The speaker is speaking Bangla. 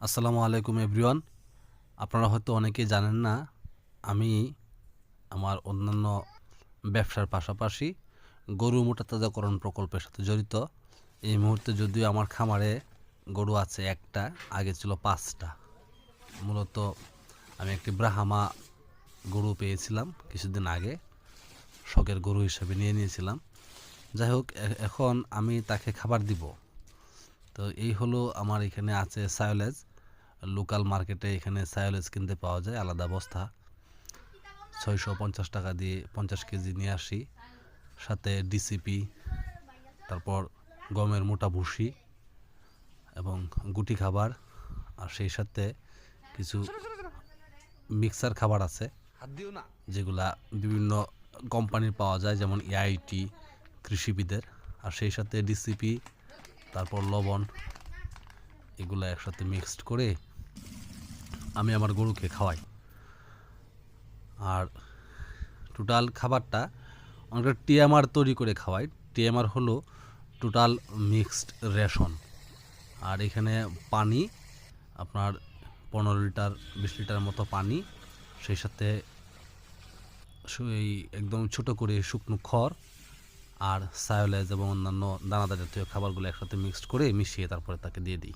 আসসালামু আলাইকুম এভরিওয়ান। আপনারা হয়তো অনেকেই জানেন না, আমি আমার অন্যান্য ব্যবসার পাশাপাশি গরু মোটাতাজাকরণ প্রকল্পের সাথে জড়িত। এই মুহূর্তে যদিও আমার খামারে গরু আছে একটা, আগে ছিল 5টা। মূলত আমি একটি ব্রাহ্মা গরু পেয়েছিলাম কিছুদিন আগে, শখের গরু হিসেবে নিয়ে নিয়েছিলাম। যাই হোক, এখন আমি তাকে খাবার দিব। তো এই হলো আমার এখানে আছে সায়োলেজ। লোকাল মার্কেটে এখানে সায়োলেজ কিনতে পাওয়া যায় আলাদা বস্তা, 650 টাকা দিয়ে 50 কেজি নিয়ে আসি। সাথে ডিসিপি, তারপর গমের মোটা ভুসি এবং গুটি খাবার, আর সেই সাথে কিছু মিক্সার খাবার আছে যেগুলা বিভিন্ন কোম্পানির পাওয়া যায়, যেমন এআইটি, কৃষিবিদের। আর সেই সাথে ডিসিপি, তারপর লবণ, এগুলো একসাথে মিক্সড করে আমি আমার গরুকে খাওয়াই। আর টোটাল খাবারটা অনেকটা টিএমআর তৈরি করে খাওয়াই। টিএমআর হলো টোটাল মিক্সড রেশন। আর এখানে পানি আপনার 15 লিটার 20 লিটার মতো পানি, সেই সাথে এই একদম ছোট করে শুকনো খড় আর সায়োলেজ এবং অন্যান্য দানাদার জাতীয় খাবারগুলো একসাথে মিক্সড করে মিশিয়ে তারপরে তাকে দিয়ে দিই।